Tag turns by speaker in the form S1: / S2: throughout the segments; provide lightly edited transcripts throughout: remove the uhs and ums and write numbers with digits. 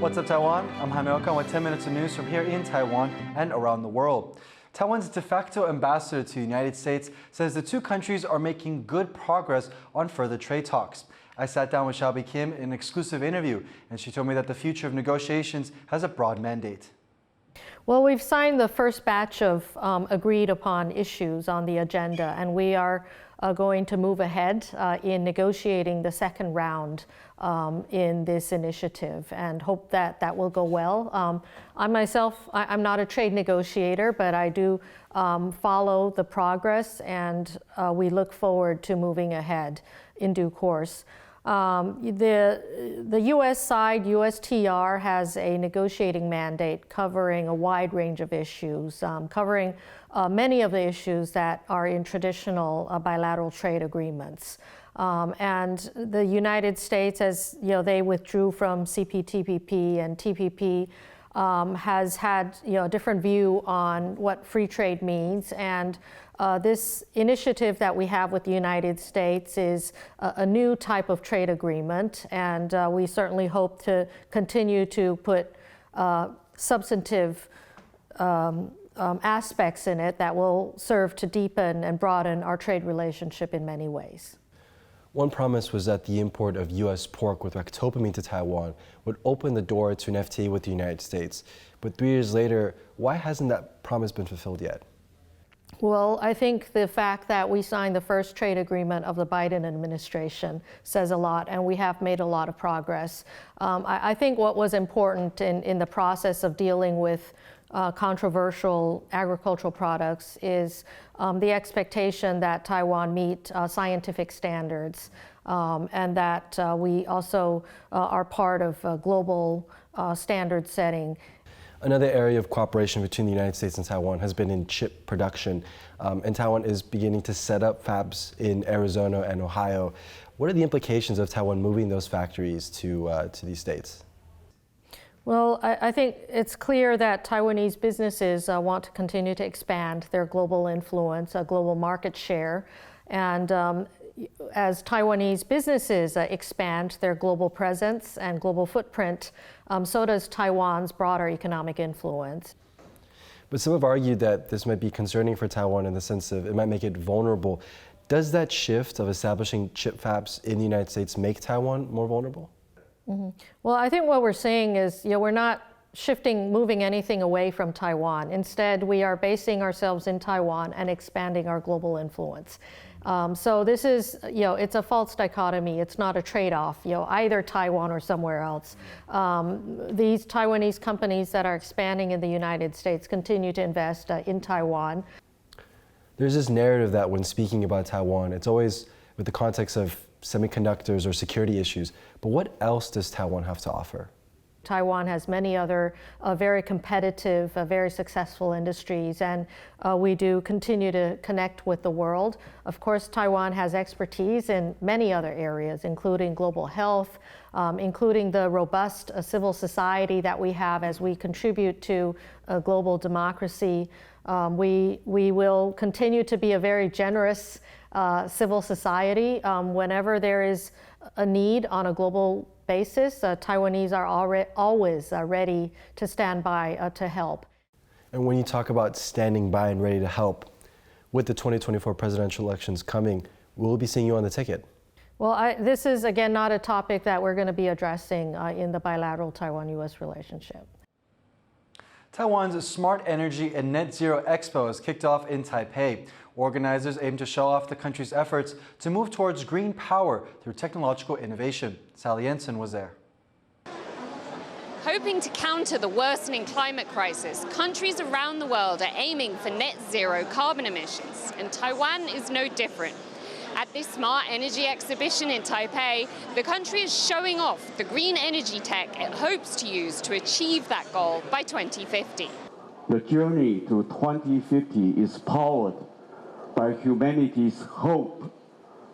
S1: What's up, Taiwan? I'm Jaime Ocon with 10 minutes of news from here in Taiwan and around the world. Taiwan's de facto ambassador to the United States says the two countries are making good progress on further trade talks. I sat down with Xiaobi Kim in an exclusive interview, and she told me that the future of negotiations has a broad mandate.
S2: Well, we've signed the first batch of agreed upon issues on the agenda, and we are going to move ahead in negotiating the second round in this initiative and hope that that will go well. I myself, I'm not a trade negotiator, but I do follow the progress, and we look forward to moving ahead in due course. The U.S. side, USTR, has a negotiating mandate covering a wide range of issues, covering many of the issues that are in traditional bilateral trade agreements. And the United States, as you know, they withdrew from CPTPP and TPP, has had a different view on what free trade means, and this initiative that we have with the United States is a new type of trade agreement, and we certainly hope to continue to put substantive aspects in it that will serve to deepen and broaden our trade relationship in many ways.
S3: One promise was that the import of U.S. pork with ractopamine to Taiwan would open the door to an FTA with the United States. But 3 years later, why hasn't that promise been fulfilled yet?
S2: Well, I think the fact that we signed the first trade agreement of the Biden administration says a lot, and we have made a lot of progress. I think what was important in the process of dealing with controversial agricultural products is the expectation that Taiwan meet scientific standards and that we also are part of global standard setting.
S3: Another area of cooperation between the United States and Taiwan has been in chip production, and Taiwan is beginning to set up fabs in Arizona and Ohio. What are the implications of Taiwan moving those factories to these states?
S2: Well, I think it's clear that Taiwanese businesses want to continue to expand their global influence, global market share, and as Taiwanese businesses expand their global presence and global footprint, so does Taiwan's broader economic influence.
S3: But some have argued that this might be concerning for Taiwan in the sense of it might make it vulnerable. Does that shift of establishing chip fabs in the United States make Taiwan more vulnerable?
S2: Mm-hmm. Well, I think what we're saying is, we're not moving anything away from Taiwan. Instead, we are basing ourselves in Taiwan and expanding our global influence. So this is, it's a false dichotomy. It's not a trade-off, either Taiwan or somewhere else. These Taiwanese companies that are expanding in the United States continue to invest in Taiwan.
S3: There's this narrative that when speaking about Taiwan, it's always with the context of semiconductors or security issues. But what else does Taiwan have to offer?
S2: Taiwan has many other very competitive, very successful industries, and we do continue to connect with the world. Of course, Taiwan has expertise in many other areas, including global health, including the robust civil society that we have as we contribute to global democracy. We will continue to be a very generous civil society. Whenever there is a need on a global basis, Taiwanese are always ready to stand by to help.
S3: And when you talk about standing by and ready to help, with the 2024 presidential elections coming, we'll be seeing you on the ticket.
S2: Well, this is, again, not a topic that we're going to be addressing in the bilateral Taiwan-U.S. relationship.
S1: Taiwan's Smart Energy and Net Zero Expo has kicked off in Taipei. Organizers aim to show off the country's efforts to move towards green power through technological innovation. Sally Jensen was there.
S4: Hoping to counter the worsening climate crisis, countries around the world are aiming for net zero carbon emissions, and Taiwan is no different. At this Smart Energy exhibition in Taipei, the country is showing off the green energy tech it hopes to use to achieve that goal by 2050.
S5: The journey to 2050 is powered by humanity's hope,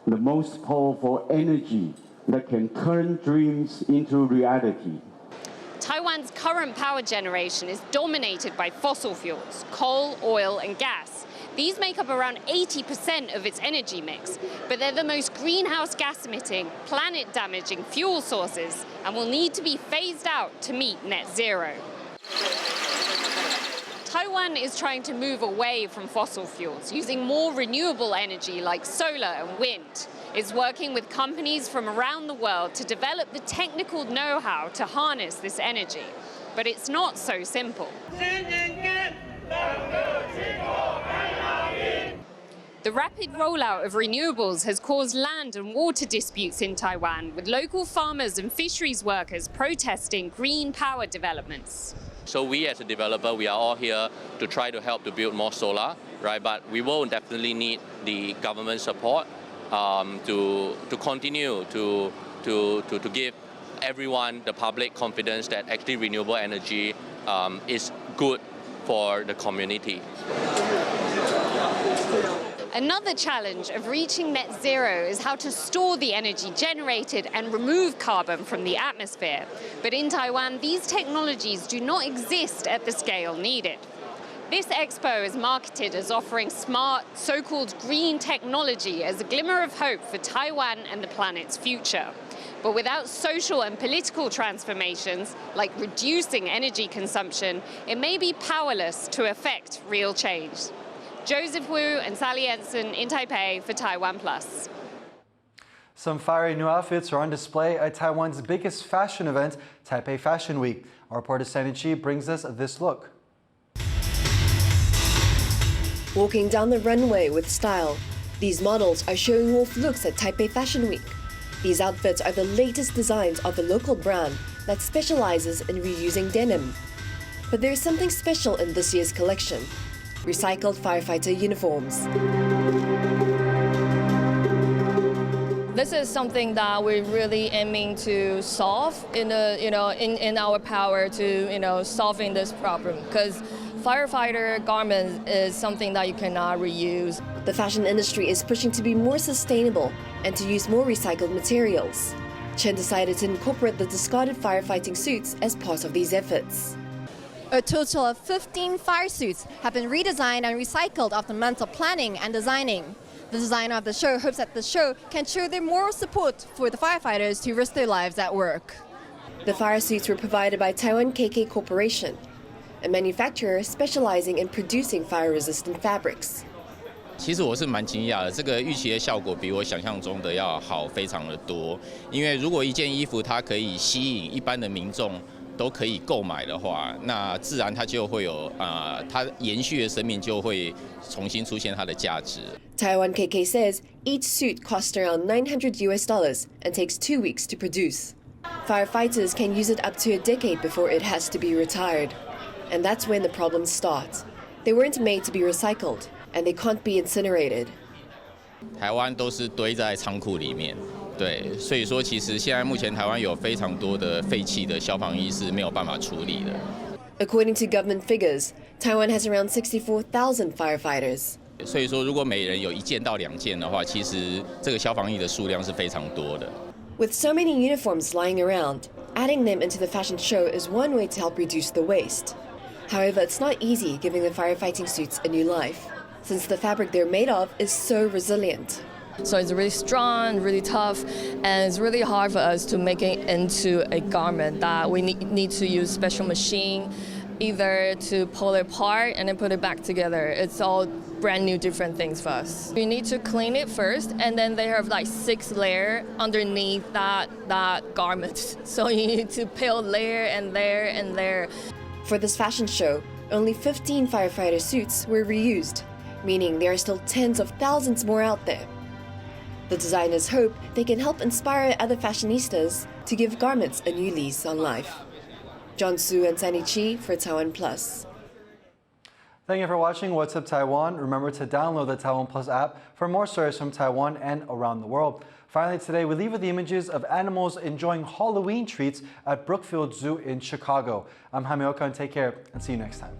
S5: the most powerful energy that can turn dreams into reality.
S4: Taiwan's current power generation is dominated by fossil fuels, coal, oil, and gas. These make up around 80% of its energy mix, but they're the most greenhouse gas-emitting, planet-damaging fuel sources and will need to be phased out to meet net zero. Taiwan is trying to move away from fossil fuels, using more renewable energy like solar and wind. It's working with companies from around the world to develop the technical know-how to harness this energy. But it's not so simple. The rapid rollout of renewables has caused land and water disputes in Taiwan, with local farmers and fisheries workers protesting green power developments.
S6: So we as a developer, we are all here to try to help to build more solar, right? But we will definitely need the government support to continue to give everyone, the public, confidence that actually renewable energy is good for the community.
S4: Another challenge of reaching net zero is how to store the energy generated and remove carbon from the atmosphere. But in Taiwan, these technologies do not exist at the scale needed. This expo is marketed as offering smart, so-called green technology as a glimmer of hope for Taiwan and the planet's future. But without social and political transformations, like reducing energy consumption, it may be powerless to affect real change. Joseph Wu and Sally Ensign in Taipei for TaiwanPlus.
S1: Some fiery new outfits are on display at Taiwan's biggest fashion event, Taipei Fashion Week. Our reporter Sandy Chi brings us this look.
S7: Walking down the runway with style, these models are showing off looks at Taipei Fashion Week. These outfits are the latest designs of a local brand that specializes in reusing denim. But there's something special in this year's collection: recycled firefighter uniforms.
S8: This is something that we're really aiming to solve in our power to solving this problem, because firefighter garments is something that you cannot reuse.
S7: The fashion industry is pushing to be more sustainable and to use more recycled materials. Chen decided to incorporate the discarded firefighting suits as part of these efforts.
S9: A total of 15 fire suits have been redesigned and recycled after months of planning and designing. The designer of the show hopes that the show can show their moral support for the firefighters who risk their lives at work.
S7: The fire suits were provided by Taiwan KK Corporation, a manufacturer specializing in producing fire-resistant fabrics.
S10: 其实我是蛮惊讶的，这个预期的效果比我想象中的要好非常的多。因为如果一件衣服它可以吸引一般的民众都可以购买的话，那自然它就会有它延续的生命就会重新出现它的价值。
S7: Taiwan KK says each suit costs around $900 and takes 2 weeks to produce. Firefighters can use it up to a decade before it has to be retired. And that's when the problems start. They weren't made to be recycled, and they can't be incinerated.
S10: 台湾都是堆在仓库里面，对，所以说其实现在目前台湾有非常多的废弃的消防衣是没有办法处理的。
S7: According to government figures, Taiwan has around 64,000 firefighters.
S10: 所以说，如果每人有1件到2件的话，其实这个消防衣的数量是非常多的。
S7: With so many uniforms lying around, adding them into the fashion show is one way to help reduce the waste. However, it's not easy giving the firefighting suits a new life, since the fabric they're made of is so resilient.
S8: So it's really strong, really tough, and it's really hard for us to make it into a garment that we need to use special machine, either to pull it apart and then put it back together. It's all brand new different things for us. You need to clean it first, and then they have like 6 layers underneath that garment. So you need to peel layer and layer and layer.
S7: For this fashion show, only 15 firefighter suits were reused, meaning there are still tens of thousands more out there. The designers hope they can help inspire other fashionistas to give garments a new lease on life. John Su and Sandy Chi for TaiwanPlus.
S1: Thank you for watching What's Up Taiwan. Remember to download the TaiwanPlus app for more stories from Taiwan and around the world. Finally, today we leave with the images of animals enjoying Halloween treats at Brookfield Zoo in Chicago. I'm Jaime Ocon. Take care and see you next time.